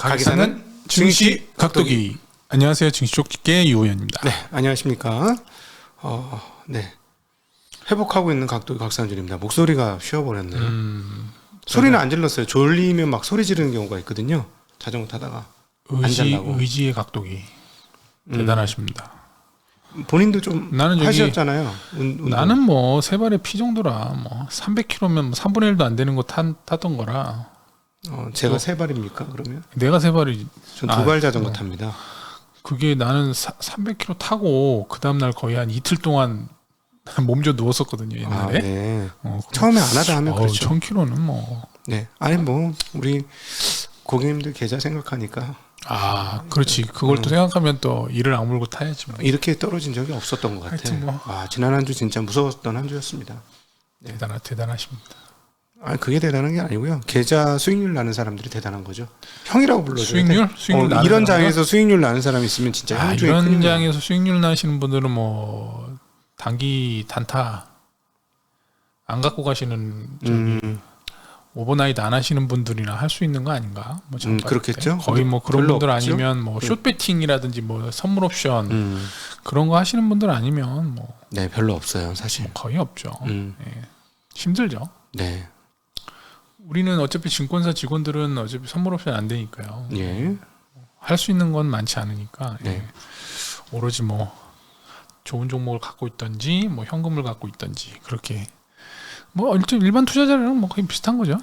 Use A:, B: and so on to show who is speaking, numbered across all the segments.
A: 가기사는 증시 각도기. 안녕하세요. 증시 쪽집게 유호연입니다.
B: 네, 안녕하십니까. 네, 회복하고 있는 각도기 곽상준입니다. 목소리가 쉬어버렸네요. 소리는 안 질렀어요. 졸리면 막 소리 지르는 경우가 있거든요. 자전거 타다가
A: 의지의 각도기. 대단하십니다.
B: 본인도 좀
A: 나는
B: 하셨잖아요.
A: 나는 뭐 세 발의 피 정도라 뭐 300km면 3분의 1도 안 되는 거 탔던 거라.
B: 제가 세 발입니까 그러면?
A: 내가 세 발이.
B: 전 두 발 자전거 탑니다.
A: 그게 나는 300km 타고 그 다음 날 거의 한 이틀 동안 몸져 누웠었거든요 옛날에.
B: 네. 처음에 안 하다 하면 그렇죠.
A: 1000km는 뭐.
B: 네, 아니 뭐 우리 고객님들 계좌 생각하니까.
A: 그렇지. 그걸 또 생각하면 또 이를 악물고 타야지 뭐.
B: 이렇게 떨어진 적이 없었던 것 같아요.
A: 뭐.
B: 지난 한 주 진짜 무서웠던 한 주였습니다.
A: 네. 대단하십니다.
B: 그게 대단한 게 아니고요. 계좌 수익률 나는 사람들이 대단한 거죠. 형이라고 불러줘야 돼.
A: 수익률 나는
B: 이런 장에서 수익률 나는 사람이 있으면 진짜 형 중에
A: 이런
B: 큰일이야.
A: 장에서 수익률 나시는 분들은 뭐 단기 단타 안 갖고 가시는 오버나이트 안 하시는 분들이나 할 수 있는 거 아닌가? 뭐
B: 그렇겠죠.
A: 거의 뭐 그런 분들
B: 없죠?
A: 아니면 뭐 숏배팅이라든지 뭐 선물 옵션 그런 거 하시는 분들 아니면 뭐
B: 네, 별로 없어요, 사실.
A: 거의 없죠. 예. 힘들죠.
B: 네.
A: 우리는 어차피 증권사 직원들은 어차피 선물 옵션 안 되니까요.
B: 예.
A: 할 수 있는 건 많지 않으니까.
B: 네.
A: 오로지 뭐 좋은 종목을 갖고 있든지 뭐 현금을 갖고 있든지 그렇게 뭐 일반 투자자랑 뭐 거의 비슷한 거죠.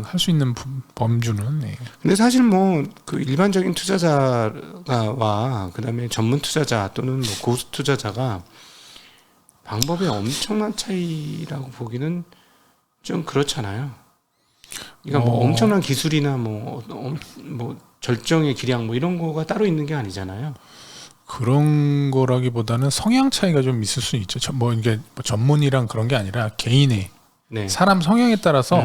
A: 할 수 있는 범주는.
B: 근데 사실 뭐 그 일반적인 투자자와 그다음에 전문 투자자 또는 뭐 고수 투자자가 방법에 엄청난 차이라고 보기는 좀 그렇잖아요. 그러니까 뭐 엄청난 기술이나 뭐 절정의 기량 뭐 이런 거가 따로 있는 게 아니잖아요.
A: 그런 거라기보다는 성향 차이가 좀 있을 수 있죠. 뭐 이게 뭐 전문이랑 그런 게 아니라 개인의 사람 성향에 따라서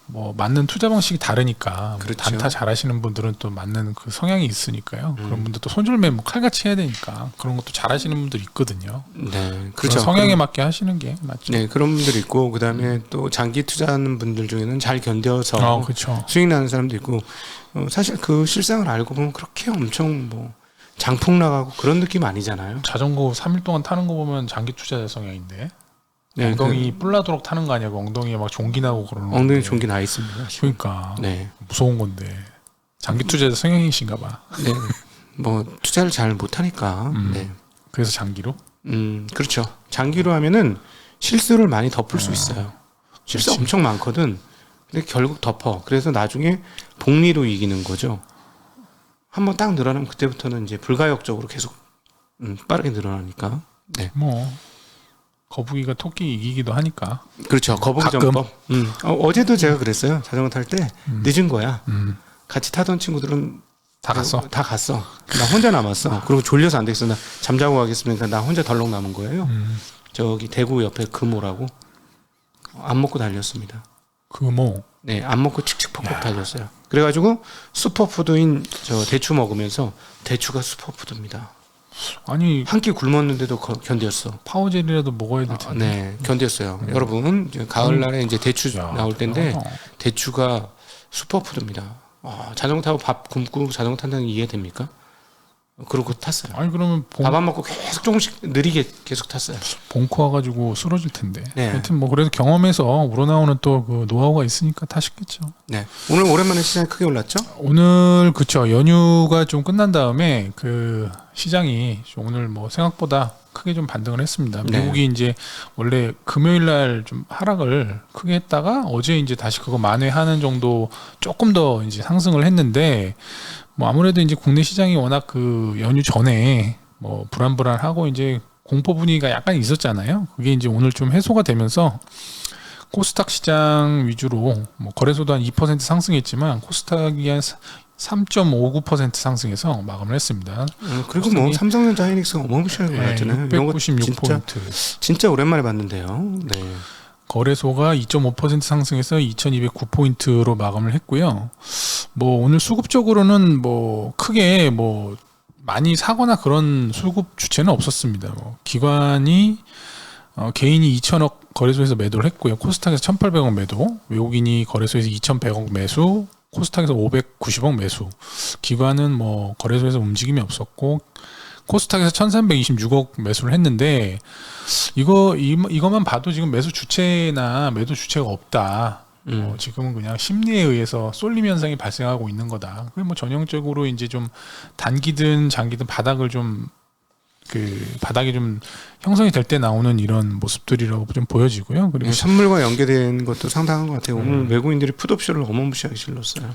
A: 뭐 맞는 투자 방식이 다르니까.
B: 그렇죠.
A: 단타 잘하시는 분들은 또 맞는 그 성향이 있으니까요. 그런 분들 또 손절매 뭐 칼같이 해야 되니까 그런 것도 잘하시는 분들 있거든요.
B: 네, 그렇죠.
A: 성향에 맞게 하시는 게 맞죠.
B: 네, 그런 분들 있고 그다음에 또 장기 투자하는 분들 중에는 잘 견뎌서
A: 그렇죠.
B: 수익 나는 사람도 있고 사실 그 실상을 알고 보면 그렇게 엄청 뭐 장풍 나가고 그런 느낌 아니잖아요.
A: 자전거 3일 동안 타는 거 보면 장기 투자자 성향인데.
B: 네,
A: 엉덩이 뿔나도록 타는 거 아니야? 엉덩이에 막 종기 나고 그러는 거.
B: 엉덩이 종기 나 있습니다.
A: 그러니까
B: 네,
A: 무서운 건데 장기 투자자 성향이신가 봐.
B: 네, 뭐 투자를 잘 못하니까. 네,
A: 그래서 장기로?
B: 그렇죠. 장기로 하면은 실수를 많이 덮을 수 있어요. 실수
A: 그렇지.
B: 엄청 많거든. 근데 결국 덮어. 그래서 나중에 복리로 이기는 거죠. 한번 딱 늘어나면 그때부터는 이제 불가역적으로 계속 빠르게 늘어나니까. 네.
A: 뭐 거북이가 토끼 이기기도 하니까.
B: 그렇죠. 거북이 전법. 어제도 제가 그랬어요. 자전거 탈 때 늦은 거야. 같이 타던 친구들은
A: 다 갔어.
B: 다 갔어. 나 혼자 남았어. 그리고 졸려서 안 되겠어. 나 잠자고 가겠습니까? 나 혼자 덜렁 남은 거예요. 저기 대구 옆에 금호라고. 안 먹고 달렸습니다.
A: 금호.
B: 네, 안 먹고 칙칙폭폭 달렸어요. 그래가지고 슈퍼푸드인 저 대추 먹으면서 대추가 슈퍼푸드입니다.
A: 아니
B: 한 끼 굶었는데도 견뎠어.
A: 파워젤이라도 먹어야 될 텐데.
B: 네, 견뎠어요. 여러분 이제 가을날에 이제 대추 나올 때인데 대추가 슈퍼푸드입니다. 자전거 타고 밥 굶고 자전거 탄다는 게 이해됩니까? 그러고 탔어요.
A: 아니 그러면
B: 밥 안 먹고 계속 조금씩 느리게 계속 탔어요.
A: 봉코 와가지고 쓰러질 텐데.
B: 네.
A: 하여튼 뭐 그래서 경험에서 우러나오는 또 그 노하우가 있으니까 타시겠죠.
B: 네, 오늘 오랜만에 시장이 크게 올랐죠?
A: 오늘 그쵸, 연휴가 좀 끝난 다음에 그 시장이 오늘 뭐 생각보다 크게 좀 반등을 했습니다.
B: 네.
A: 미국이 이제 원래 금요일 날 좀 하락을 크게 했다가 어제 이제 다시 그거 만회하는 정도 조금 더 이제 상승을 했는데 뭐 아무래도 이제 국내 시장이 워낙 그 연휴 전에 뭐 불안불안하고 이제 공포 분위기가 약간 있었잖아요. 그게 이제 오늘 좀 해소가 되면서 코스닥 시장 위주로 뭐 거래소도 한 2% 상승했지만 코스닥이 한 3.59% 상승해서 마감을 했습니다.
B: 그리고 뭐 삼성전자 하이닉스가 어마무시하게 올랐잖아요.
A: 696포인트.
B: 진짜 오랜만에 봤는데요. 네.
A: 거래소가 2.5% 상승해서 2209포인트로 마감을 했고요. 뭐 오늘 수급적으로는 뭐 크게 뭐 많이 사거나 그런 수급 주체는 없었습니다. 뭐 기관이 개인이 2천억 거래소에서 매도를 했고요. 코스닥에서 1,800억 매도, 외국인이 거래소에서 2,100억 매수, 코스닥에서 590억 매수. 기관은 뭐 거래소에서 움직임이 없었고 코스닥에서 1326억 매수를 했는데 이거만 봐도 지금 매수 주체나 매도 주체가 없다. 지금은 그냥 심리에 의해서 쏠림 현상이 발생하고 있는 거다. 뭐 전형적으로 이제 좀 단기든 장기든 바닥을 좀 바닥이 좀 형성이 될 때 나오는 이런 모습들이라고 좀 보여지고요. 그리고
B: 선물과 연계된 것도 상당한 것 같아요. 오늘 외국인들이 풋옵션을 어마무시하게 질렀어요.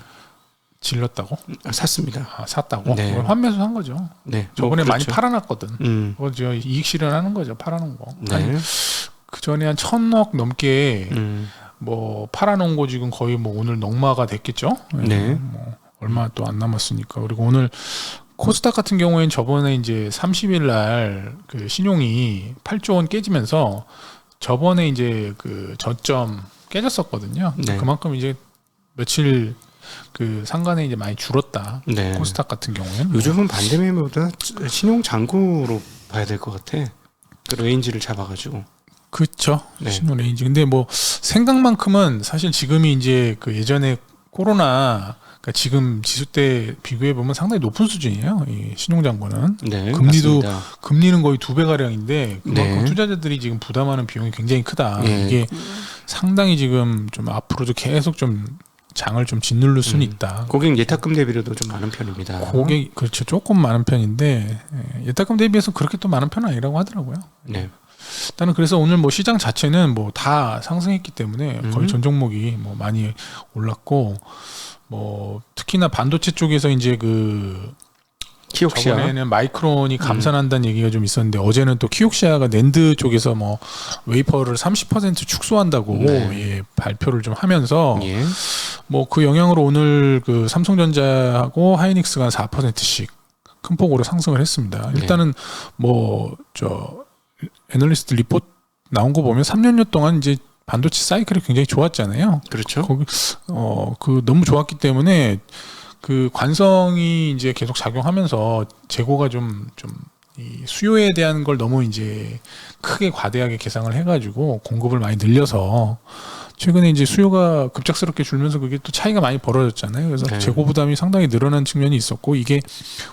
A: 질렀다고?
B: 샀습니다.
A: 샀다고?
B: 네.
A: 그걸 환매수 한 거죠.
B: 네.
A: 저번에 많이
B: 그렇죠.
A: 팔아놨거든. 그거 저 이익 실현하는 거죠. 팔아놓은 거.
B: 네.
A: 그 전에 한 1,000억 넘게 뭐 팔아놓은 거 지금 거의 뭐 오늘 녹마가 됐겠죠.
B: 네.
A: 뭐 얼마 또 안 남았으니까. 그리고 오늘 코스닥 같은 경우에는 저번에 이제 30일 날 그 신용이 8조 원 깨지면서 저번에 이제 그 저점 깨졌었거든요.
B: 네.
A: 그만큼 이제 며칠 그 상간에 이제 많이 줄었다.
B: 네.
A: 코스닥 같은 경우에는
B: 요즘은 반대 매매보다 신용 잔고로 봐야 될 것 같아. 그 레인지를 잡아가지고.
A: 그렇죠.
B: 네.
A: 신용 레인지. 근데 뭐 생각만큼은 사실 지금이 이제 그 예전에 코로나 그러니까 지금 지수 때 비교해 보면 상당히 높은 수준이에요. 이 신용 잔고는.
B: 네.
A: 금리도
B: 맞습니다.
A: 금리는 거의 2배 가량인데 그만큼
B: 네.
A: 투자자들이 지금 부담하는 비용이 굉장히 크다.
B: 예.
A: 이게 상당히 지금 좀 앞으로도 계속 좀 장을 좀 짓누를 수는 있다.
B: 고객 예탁금 대비로도 좀 많은 편입니다.
A: 고객 그렇죠. 조금 많은 편인데 예탁금 대비해서 그렇게 또 많은 편은 아니라고 하더라고요.
B: 네.
A: 일단은 그래서 오늘 뭐 시장 자체는 뭐 다 상승했기 때문에 거의 전 종목이 뭐 많이 올랐고 뭐 특히나 반도체 쪽에서 이제 그
B: 키옥시아.
A: 저번에는 마이크론이 감산한다는 얘기가 좀 있었는데 어제는 또 키옥시아가 낸드 쪽에서 뭐 웨이퍼를 30% 축소한다고
B: 네.
A: 예, 발표를 좀 하면서
B: 예.
A: 뭐 그 영향으로 오늘 그 삼성전자하고 하이닉스가 4%씩 큰 폭으로 상승을 했습니다.
B: 네.
A: 일단은 뭐 저 애널리스트 리포트 나온 거 보면 3년여 동안 이제 반도체 사이클이 굉장히 좋았잖아요.
B: 그렇죠.
A: 거기 그 너무 좋았기 때문에 그 관성이 이제 계속 작용하면서 재고가 좀 이 수요에 대한 걸 너무 이제 크게 과대하게 계상을 해가지고 공급을 많이 늘려서 최근에 이제 수요가 급작스럽게 줄면서 그게 또 차이가 많이 벌어졌잖아요. 그래서
B: 네.
A: 재고 부담이 상당히 늘어난 측면이 있었고 이게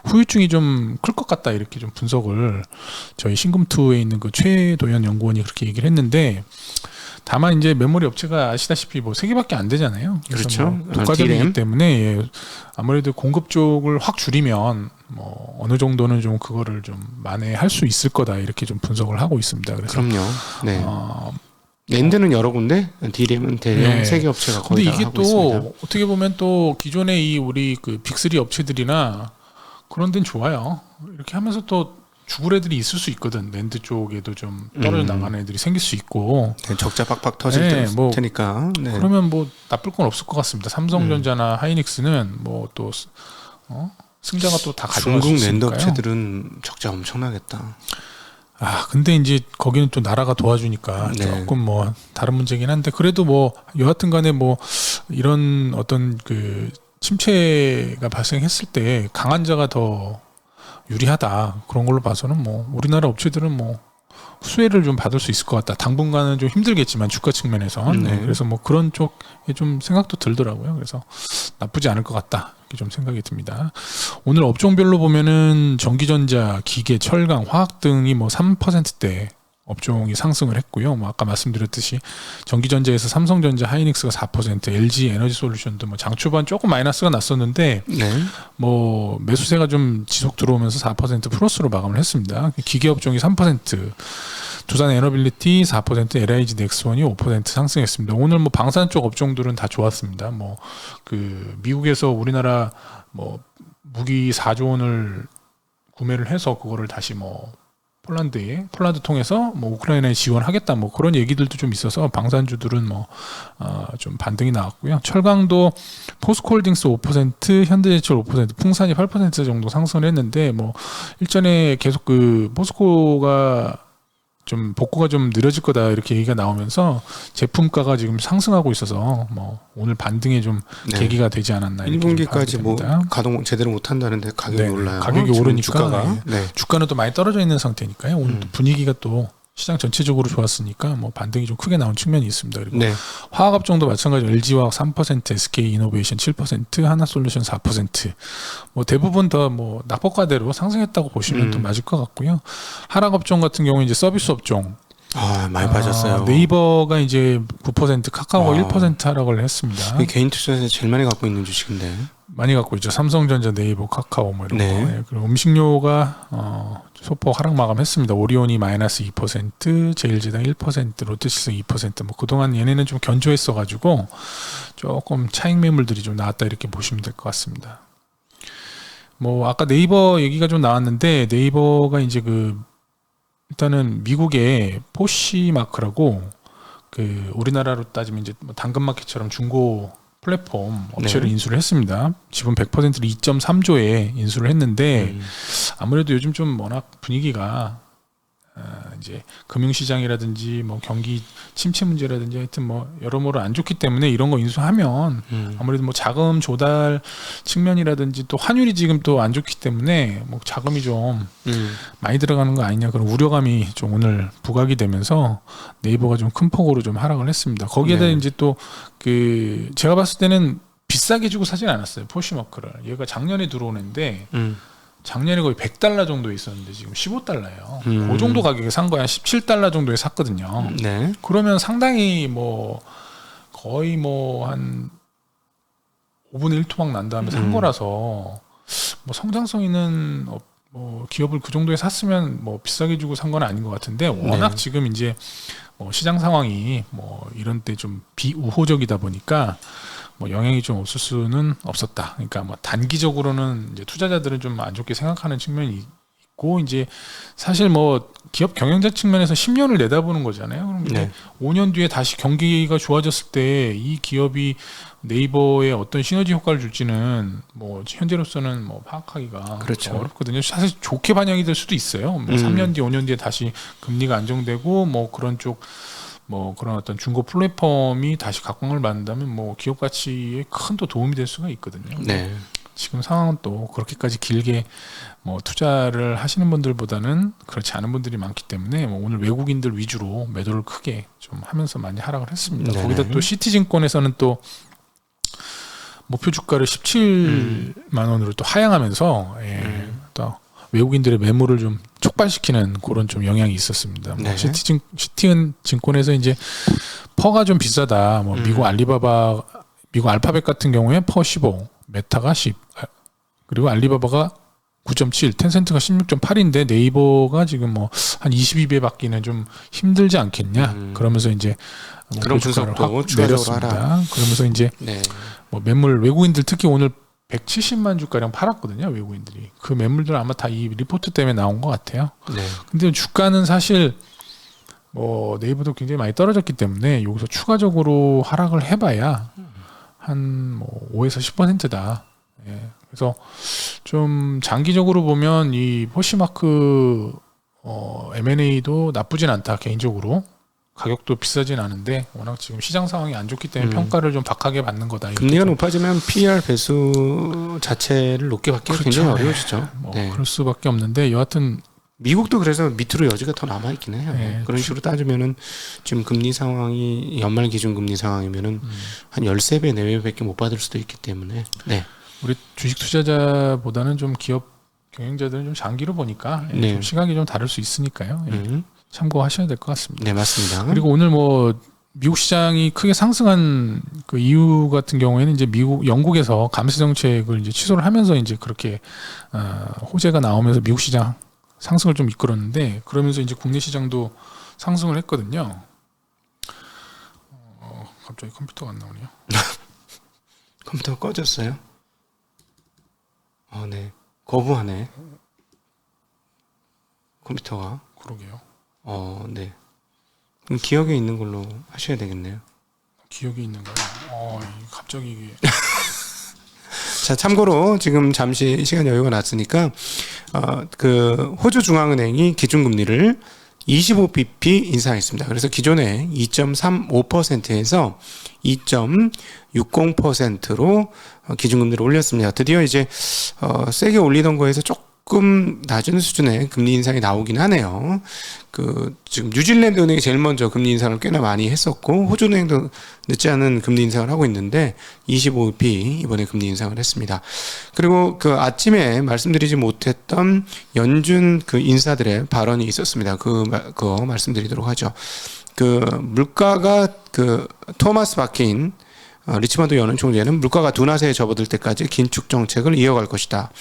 A: 후유증이 좀 클 것 같다 이렇게 좀 분석을 저희 신금투에 있는 그 최도현 연구원이 그렇게 얘기를 했는데 다만 이제 메모리 업체가 아시다시피 뭐 3개밖에 안 되잖아요. 그래서
B: 그렇죠.
A: 뭐 독과점이기
B: DRAM.
A: 때문에 예, 아무래도 공급 쪽을 확 줄이면 뭐 어느 정도는 좀 그거를 좀 만회할 수 있을 거다 이렇게 좀 분석을 하고 있습니다. 그래서
B: 그럼요. 네. 낸드는 여러 군데, DRAM은 대형
A: 네.
B: 세계 업체가
A: 근데
B: 거의 다
A: 이게
B: 하고
A: 또
B: 있습니다.
A: 어떻게 보면 또 기존의 이 우리 그 빅3 업체들이나 그런 데는 좋아요. 이렇게 하면서 또 죽을 애들이 있을 수 있거든. 낸드 쪽에도 좀 떨어져 나가는 애들이 생길 수 있고.
B: 네, 적자 빡빡 터질
A: 네, 뭐
B: 테니까. 네.
A: 그러면 뭐 나쁠 건 없을 것 같습니다. 삼성전자나 하이닉스는 뭐 또 승자가 또 다 가져갈 수
B: 중국 낸드
A: 있으니까요.
B: 업체들은 적자 엄청나겠다.
A: 근데 이제 거기는 또 나라가 도와주니까
B: 네.
A: 조금 뭐 다른 문제긴 한데 그래도 뭐 여하튼 간에 뭐 이런 어떤 그 침체가 발생했을 때 강한 자가 더 유리하다. 그런 걸로 봐서는 뭐 우리나라 업체들은 뭐 수혜를 좀 받을 수 있을 것 같다. 당분간은 좀 힘들겠지만 주가 측면에서.
B: 네.
A: 네, 그래서 뭐 그런 쪽에 좀 생각도 들더라고요. 그래서 나쁘지 않을 것 같다. 이렇게 좀 생각이 듭니다. 오늘 업종별로 보면은 전기전자, 기계, 철강, 화학 등이 뭐 3%대 업종이 상승을 했고요. 뭐 아까 말씀드렸듯이 전기전자에서 삼성전자, 하이닉스가 4%, LG 에너지솔루션도 뭐 장 초반 조금 마이너스가 났었는데
B: 네.
A: 뭐 매수세가 좀 지속 들어오면서 4% 플러스로 마감을 했습니다. 기계 업종이 3%, 두산 에너빌리티 4%, LIG 넥스원이 5% 상승했습니다. 오늘 뭐 방산 쪽 업종들은 다 좋았습니다. 뭐 그 미국에서 우리나라 뭐 무기 4조 원을 구매를 해서 그거를 다시 뭐 폴란드 통해서 뭐 우크라이나에 지원하겠다 뭐 그런 얘기들도 좀 있어서 방산주들은 뭐 좀 반등이 나왔고요. 철강도 포스코홀딩스 5%, 현대제철 5%, 풍산이 8% 정도 상승을 했는데 뭐 일전에 계속 그 포스코가 좀 복구가 좀 느려질 거다 이렇게 얘기가 나오면서 제품가가 지금 상승하고 있어서 뭐 오늘 반등에 좀
B: 네.
A: 계기가 되지 않았나 이렇게 좀
B: 1분기까지 뭐
A: 봐야 됩니다.
B: 가동 제대로 못 한다는데 가격이
A: 네,
B: 올라요.
A: 가격이
B: 지금
A: 오르니까
B: 주가가.
A: 네.
B: 네.
A: 주가는 또 많이 떨어져 있는 상태니까요. 오늘 또 분위기가 또 시장 전체적으로 좋았으니까 뭐 반등이 좀 크게 나온 측면이 있습니다. 그리고
B: 네.
A: 화학업종도 마찬가지로 LG화학 3%, SK이노베이션 7%, 하나솔루션 4%. 뭐 대부분 더 뭐 낙폭과대로 상승했다고 보시면 더 맞을 것 같고요. 하락업종 같은 경우는 이제 서비스 업종.
B: 많이 빠졌어요.
A: 네이버가 이제 9%, 카카오가
B: 와.
A: 1% 하락을 했습니다.
B: 이게 개인 투자에서 제일 많이 갖고 있는 주식인데.
A: 많이 갖고 있죠. 삼성전자, 네이버, 카카오 뭐 이런
B: 네.
A: 거. 예, 그리고 음식료가 소폭 하락 마감했습니다. 오리온이 마이너스 2%, 제일제당 1%, 롯데식품 2%. 뭐 그동안 얘네는 좀 견조했어가지고 조금 차익 매물들이 좀 나왔다 이렇게 보시면 될 것 같습니다. 뭐 아까 네이버 얘기가 좀 나왔는데 네이버가 이제 일단은 미국의 포시마크라고 우리나라로 따지면 이제 뭐 당근마켓처럼 중고 플랫폼 업체를
B: 네.
A: 인수를 했습니다. 지분 100%를 2.3조에 인수를 했는데 아무래도 요즘 좀 워낙 분위기가 이제 금융시장이라든지 뭐 경기 침체 문제라든지 하여튼 뭐 여러모로 안 좋기 때문에 이런 거 인수하면 아무래도 뭐 자금 조달 측면이라든지 또 환율이 지금 또 안 좋기 때문에 뭐 자금이 좀 많이 들어가는 거 아니냐 그런 우려감이 좀 오늘 부각이 되면서 네이버가 좀 큰 폭으로 좀 하락을 했습니다. 거기에다
B: 네.
A: 이제 또 제가 봤을 때는 비싸게 주고 사진 않았어요. 포시마크를. 얘가 작년에 들어오는데 작년에 거의 $100 정도에 있었는데 지금 $15예요. 그 정도 가격에 산 거야. $17 정도에 샀거든요.
B: 네.
A: 그러면 상당히 뭐 거의 뭐 한 5분의 1토막 난 다음에 산 거라서 뭐 성장성 있는 뭐 기업을 그 정도에 샀으면 뭐 비싸게 주고 산 건 아닌 것 같은데 워낙
B: 네.
A: 지금 이제 뭐 시장 상황이 뭐 이런 때 좀 비우호적이다 보니까 뭐 영향이 좀 없을 수는 없었다. 그러니까 뭐 단기적으로는 이제 투자자들은 좀 안 좋게 생각하는 측면이 있고 이제 사실 뭐 기업 경영자 측면에서 10년을 내다보는 거잖아요. 그럼
B: 네.
A: 5년 뒤에 다시 경기가 좋아졌을 때 이 기업이 네이버에 어떤 시너지 효과를 줄지는 뭐 현재로서는 뭐 파악하기가
B: 그렇죠.
A: 어렵거든요. 사실 좋게 반영이 될 수도 있어요. 뭐 3년 뒤, 5년 뒤에 다시 금리가 안정되고 뭐 그런 쪽 뭐 그런 어떤 중고 플랫폼이 다시 각광을 받는다면 뭐 기업 가치에 큰 또 도움이 될 수가 있거든요.
B: 네.
A: 지금 상황은 또 그렇게까지 길게 뭐 투자를 하시는 분들보다는 그렇지 않은 분들이 많기 때문에 뭐 오늘 외국인들 위주로 매도를 크게 좀 하면서 많이 하락을 했습니다.
B: 네네.
A: 거기다 또 시티증권에서는 또 목표 주가를 17만 원으로 또 하향하면서 또 외국인들의 매물을 좀 촉발시키는 그런 좀 영향이 있었습니다. 뭐
B: 네.
A: 시티증권에서 이제 퍼가 좀 비싸다. 뭐 미국 알파벳 같은 경우에 퍼 15, 메타가 10, 그리고 알리바바가 9.7, 텐센트가 16.8인데 네이버가 지금 뭐 한 22배 받기는 좀 힘들지 않겠냐. 그러면서 이제
B: 그런
A: 목표 주가를
B: 분석도
A: 확
B: 추가적으로
A: 내렸습니다.
B: 하라.
A: 그러면서 이제
B: 네.
A: 뭐 매물 외국인들 특히 오늘 170만 주가량 팔았거든요. 외국인들이. 그 매물들 아마 다 이 리포트 때문에 나온 것 같아요.
B: 네.
A: 근데 주가는 사실 뭐 네이버도 굉장히 많이 떨어졌기 때문에 여기서 추가적으로 하락을 해봐야 한 뭐 5에서 10%다. 예. 그래서 좀 장기적으로 보면 이 포시마크 M&A도 나쁘진 않다 개인적으로. 가격도 비싸진 않은데 워낙 지금 시장 상황이 안 좋기 때문에 평가를 좀 박하게 받는 거다. 이렇게
B: 금리가
A: 좀
B: 높아지면 PER 배수 자체를 높게 받기가
A: 그렇죠.
B: 굉장히
A: 네.
B: 어려워지죠.
A: 뭐
B: 네.
A: 그럴 수밖에 없는데 여하튼
B: 미국도 그래서 밑으로 여지가 더 남아 있긴 해요.
A: 네.
B: 그런 식으로 따지면은 지금 금리 상황이 연말 기준 금리 상황이면은 한 13배, 4배밖에 못 받을 수도 있기 때문에. 네.
A: 우리 주식 투자자보다는 좀 기업 경영자들은 좀 장기로 보니까
B: 네.
A: 좀 시각이 좀 다를 수 있으니까요. 참고하셔야 될 것 같습니다.
B: 네, 맞습니다.
A: 그리고 오늘 뭐 미국 시장이 크게 상승한 그 이유 같은 경우에는 이제 영국에서 감세 정책을 이제 취소를 하면서 이제 그렇게 호재가 나오면서 미국 시장 상승을 좀 이끌었는데 그러면서 이제 국내 시장도 상승을 했거든요. 갑자기 컴퓨터가 안 나오네요.
B: 컴퓨터가 꺼졌어요? 네. 거부하네. 컴퓨터가.
A: 그러게요.
B: 네. 그럼 기억에 있는 걸로 하셔야 되겠네요.
A: 기억이 있는가요? 갑자기 이게
B: 자, 참고로 지금 잠시 시간 여유가 났으니까 그 호주 중앙은행이 기준금리를 25bp 인상했습니다. 그래서 기존에 2.35%에서 2.60%로 기준금리를 올렸습니다. 드디어 이제 세게 올리던 거에서 조금 조금 낮은 수준의 금리 인상이 나오긴 하네요. 지금 뉴질랜드 은행이 제일 먼저 금리 인상을 꽤나 많이 했었고 호주 은행도 늦지 않은 금리 인상을 하고 있는데 25bp 이번에 금리 인상을 했습니다. 그리고 아침에 말씀드리지 못했던 연준 인사들의 발언이 있었습니다. 그거 말씀드리도록 하죠. 물가가 토마스 바케인 리치먼드 연은 총재는 물가가 둔화세에 접어들 때까지 긴축 정책을 이어갈 것이다.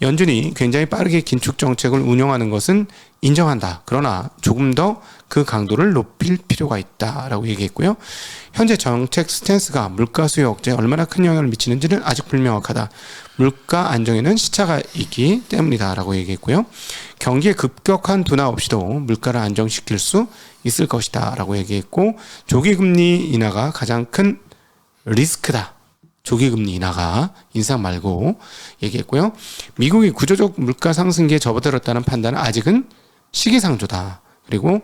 B: 연준이 굉장히 빠르게 긴축 정책을 운영하는 것은 인정한다. 그러나 조금 더 그 강도를 높일 필요가 있다라고 얘기했고요. 현재 정책 스탠스가 물가 수요 억제에 얼마나 큰 영향을 미치는지는 아직 불명확하다. 물가 안정에는 시차가 있기 때문이다라고 얘기했고요. 경기의 급격한 둔화 없이도 물가를 안정시킬 수 있을 것이다라고 얘기했고 조기 금리 인하가 가장 큰 리스크다. 조기 금리 인하가 인상 말고 얘기했고요. 미국이 구조적 물가 상승기에 접어들었다는 판단은 아직은 시기상조다. 그리고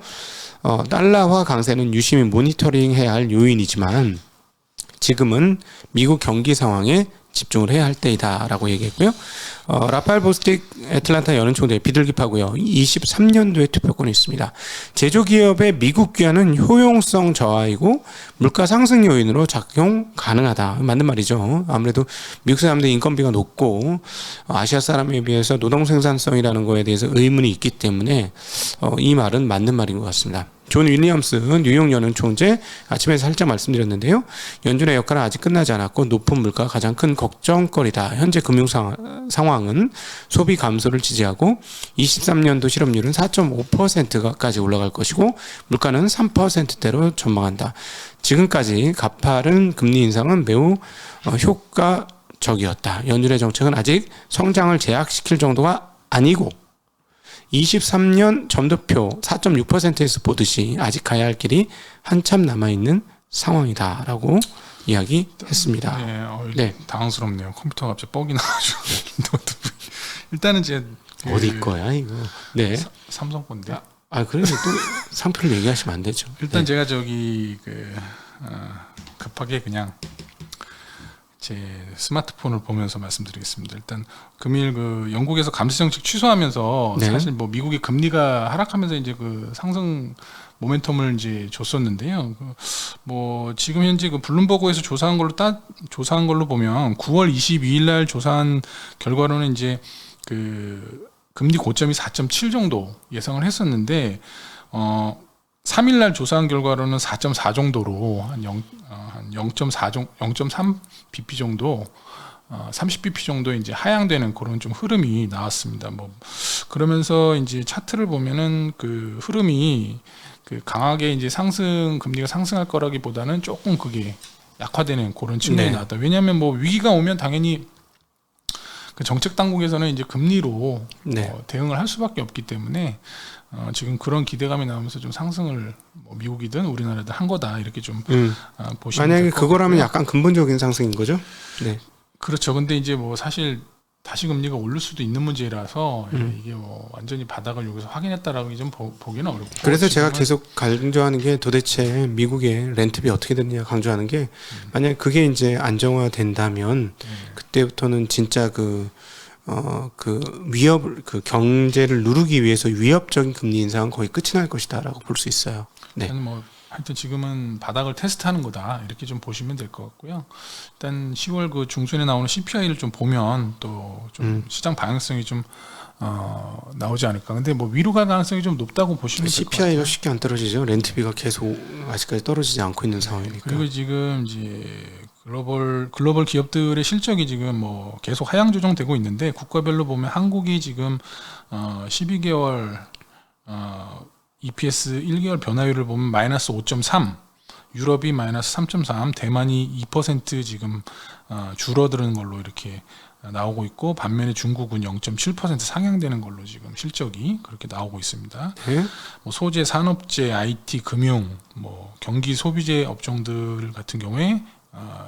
B: 달러화 강세는 유심히 모니터링해야 할 요인이지만 지금은 미국 경기 상황에 집중을 해야 할 때이다라고 얘기했고요. 라파엘 보스틱 애틀란타 연은 총재 비둘기파고요. 23년도에 투표권이 있습니다. 제조기업의 미국 귀환은 효용성 저하이고 물가 상승 요인으로 작용 가능하다. 맞는 말이죠. 아무래도 미국 사람들 인건비가 높고 아시아 사람에 비해서 노동 생산성이라는 거에 대해서 의문이 있기 때문에 이 말은 맞는 말인 것 같습니다. 존 윌리엄스 뉴욕 연은 총재 아침에 살짝 말씀드렸는데요. 연준의 역할은 아직 끝나지 않았고 높은 물가가 가장 큰 걱정거리다. 현재 금융 상황은 소비 감소를 지지하고 23년도 실업률은 4.5%까지 올라갈 것이고 물가는 3%대로 전망한다. 지금까지 가파른 금리 인상은 매우 효과적이었다. 연준의 정책은 아직 성장을 제약시킬 정도가 아니고 23년 점도표 4.6%에서 보듯이 아직 가야 할 길이 한참 남아있는 상황이다라고 이야기했습니다.
A: 네, 당황스럽네요. 컴퓨터가 갑자기 뻑이 나가지고 일단은 이제
B: 어디 거야 이거? 네,
A: 삼성 건데.
B: 그래도 또 상표를 얘기하시면 안 되죠.
A: 일단
B: 네.
A: 제가 급하게 그냥 제 스마트폰을 보면서 말씀드리겠습니다. 일단 금일 영국에서 감세 정책 취소하면서
B: 네.
A: 사실 미국의 금리가 하락하면서 이제 상승 모멘텀을 이제 줬었는데요. 지금 현재 블룸버그에서 조사한 걸로 보면 9월 22일 날 조사한 결과로는 이제 금리 고점이 4.7 정도 예상을 했었는데 3일 날 조사한 결과로는 4.4 정도로 한 0.3 bp 정도 30bp 정도 이제 하향되는 그런 좀 흐름이 나왔습니다. 그러면서 이제 차트를 보면은 흐름이 강하게 이제 금리가 상승할 거라기보다는 조금 그게 약화되는 그런 측면이 나왔다. 왜냐하면 위기가 오면 당연히 정책 당국에서는 이제 금리로 대응을 할 수밖에 없기 때문에 지금 그런 기대감이 나오면서 좀 상승을 미국이든 우리나라든 한 거다 이렇게 좀 보시면
B: 만약에 그거라면 약간 근본적인 상승인 거죠? 네.
A: 그렇죠. 근데 이제 사실 다시 금리가 오를 수도 있는 문제라서 이게 완전히 바닥을 여기서 확인했다라고 좀 보기는 어렵고.
B: 그래서 제가 계속 강조하는 게 도대체 미국의 렌트비 어떻게 됐냐 강조하는 게 만약 그게 이제 안정화된다면 그때부터는 진짜 위협을 경제를 누르기 위해서 위협적인 금리 인상은 거의 끝이 날 것이다라고 볼 수 있어요. 네.
A: 하여튼 지금은 바닥을 테스트하는 거다 이렇게 좀 보시면 될 것 같고요. 일단 10월 중순에 나오는 CPI를 좀 보면 또 좀 시장 방향성이 좀 나오지 않을까. 근데 위로 갈 가능성이 좀 높다고 보시면 될 것 같아요.
B: CPI가 쉽게 안 떨어지죠. 렌트비가 계속 아직까지 떨어지지 않고 있는 상황이니까.
A: 그리고 지금 이제 글로벌 기업들의 실적이 지금 계속 하향 조정되고 있는데 국가별로 보면 한국이 지금 12개월 EPS 1개월 변화율을 보면 마이너스 5.3, 유럽이 마이너스 3.3, 대만이 2% 지금 줄어드는 걸로 이렇게 나오고 있고 반면에 중국은 0.7% 상향되는 걸로 지금 실적이 그렇게 나오고 있습니다. 소재, 산업재, IT, 금융, 경기 소비재 업종들 같은 경우에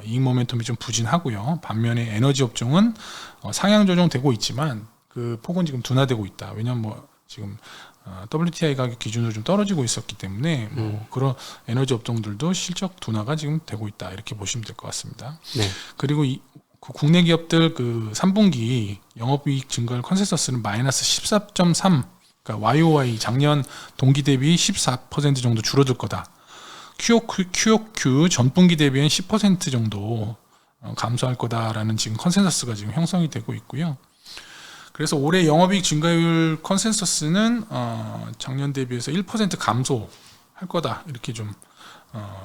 A: 이익 모멘텀이 좀 부진하고요. 반면에 에너지 업종은 상향 조정되고 있지만 그 폭은 지금 둔화되고 있다. 왜냐하면 지금 WTI 가격 기준으로 좀 떨어지고 있었기 때문에 그런 에너지 업종들도 실적 둔화가 지금 되고 있다 이렇게 보시면 될 것 같습니다.
B: 네.
A: 그리고 그 국내 기업들 그 3분기 영업이익 증가율 컨센서스는 마이너스 14.3, 그러니까 YOY 작년 동기 대비 14% 정도 줄어들 거다. QOQ 전분기 대비엔 10% 정도 감소할 거다라는 지금 컨센서스가 지금 형성이 되고 있고요. 그래서 올해 영업이익 증가율 컨센서스는 작년 대비해서 1% 감소할 거다 이렇게 좀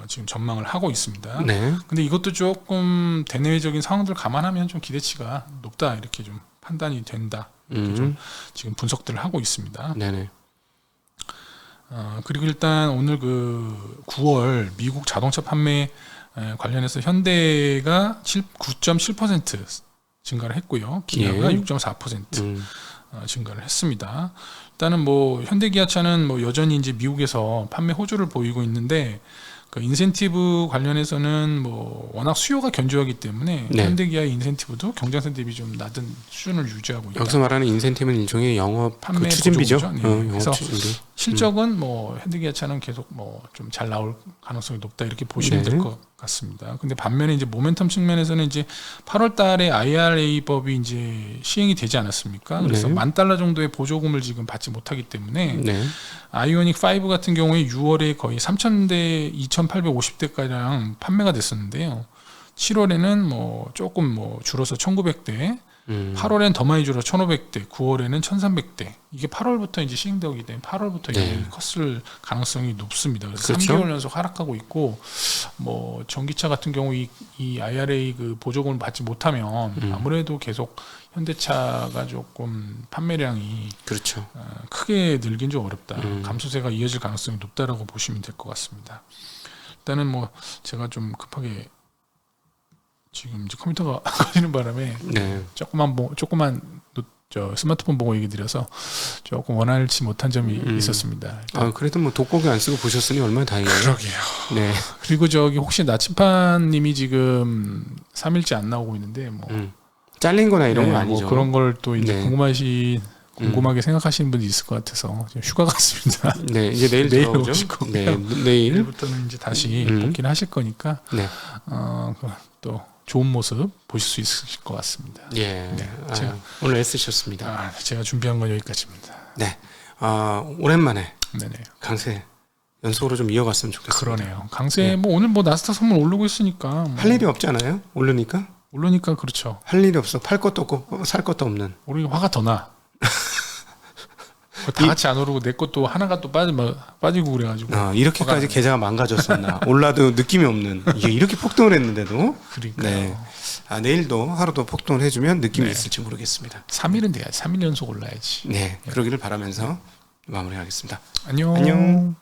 A: 지금 전망을 하고 있습니다.
B: 네.
A: 근데 이것도 조금 대내외적인 상황들 감안하면 좀 기대치가 높다 이렇게 좀 판단이 된다 이렇게 좀 지금 분석들을 하고 있습니다.
B: 네네.
A: 그리고 일단 오늘 그 9월 미국 자동차 판매 관련해서 현대가 9.7% 증가를 했고요. 기아가
B: 예.
A: 6.4% 증가를 했습니다. 일단은 뭐 현대기아차는 뭐 여전히 이제 미국에서 판매 호조를 보이고 있는데 그 인센티브 관련해서는 뭐 워낙 수요가 견조하기 때문에
B: 네.
A: 현대기아의 인센티브도 경쟁사 대비 좀 낮은 수준을 유지하고 있다.
B: 여기서 말하는 인센티브는 일종의 영업
A: 판매
B: 추진비죠.
A: 보조금이죠. 네.
B: 영업
A: 그래서
B: 추진비.
A: 실적은 뭐 현대기아차는 계속 뭐 좀 잘 나올 가능성이 높다 이렇게 보시면
B: 네.
A: 될 것 같습니다. 근데 반면에 이제 모멘텀 측면에서는 이제 8월 달에 IRA 법이 이제 시행이 되지 않았습니까? 그래서
B: 네.
A: $10,000 정도의 보조금을 지금 받지 못하기 때문에
B: 네.
A: 아이오닉 5 같은 경우에 6월에 거의 3,000대, 2,850대가량 판매가 됐었는데요. 7월에는 뭐 조금 뭐 줄어서 1,900대, 8월엔 더 많이 줄어 1,500대, 9월에는 1,300대. 이게 8월부터 이제 시행되기 때문에 8월부터
B: 네.
A: 이제 컸을 가능성이 높습니다. 그래서
B: 그렇죠.
A: 3개월 연속 하락하고 있고, 뭐 전기차 같은 경우 이 IRA 그 보조금을 받지 못하면 아무래도 계속 현대차가 조금 판매량이
B: 그렇죠.
A: 크게 늘긴 좀 어렵다. 감소세가 이어질 가능성이 높다라고 보시면 될 것 같습니다. 일단은 뭐 제가 좀 급하게 지금 이제 컴퓨터가 꺼지는 바람에
B: 네.
A: 조그만 저 스마트폰 보고 얘기 드려서 조금 원활치 못한 점이 있었습니다.
B: 그래도 뭐 돋보기 안 쓰고 보셨으니 얼마나 다행이에요.
A: 그러게요.
B: 네.
A: 그리고 저기 혹시 나침판님이 지금 3일째 안 나오고 있는데 뭐
B: 잘린 거나 이런 건
A: 네,
B: 아니죠.
A: 뭐 그런 걸 또 이제
B: 네.
A: 궁금하게 생각하시는 분이 있을 것 같아서 지금 휴가 갔습니다.
B: 네, 이제 내일
A: 내일
B: 돌아오죠.
A: 오실 거고요.
B: 네, 내일.
A: 내일부터는 이제 다시 복귀를 하실 거니까
B: 네.
A: 또 좋은 모습 보실 수 있으실 것 같습니다.
B: 예.
A: 네, 제가-
B: 오늘 애쓰셨습니다.
A: 제가 준비한 건 여기까지입니다.
B: 네. 오랜만에
A: 네네.
B: 강세 연속으로 좀 이어갔으면 좋겠습니다.
A: 그러네요. 강세
B: 네.
A: 뭐 오늘 뭐 나스닥 선물 오르고 있으니까 뭐
B: 할 일이 없지 않아요? 오르니까?
A: 오르니까 그렇죠.
B: 할 일이 없어. 팔 것도 없고 살 것도 없는.
A: 오르니까 화가 더 나. 다 같이 안 오르고 내 것도 하나가 또 빠지고 그래가지고.
B: 이렇게까지
A: 화가
B: 계좌가 망가졌었나. 올라도 느낌이 없는. 이게 이렇게 폭등을 했는데도.
A: 그러니까
B: 네. 내일도 하루도 폭등을 해주면 느낌이
A: 네.
B: 있을지 모르겠습니다.
A: 3일은 돼야지. 3일 연속 올라야지.
B: 네. 그러기를 바라면서 마무리하겠습니다.
A: 안녕.
B: 안녕.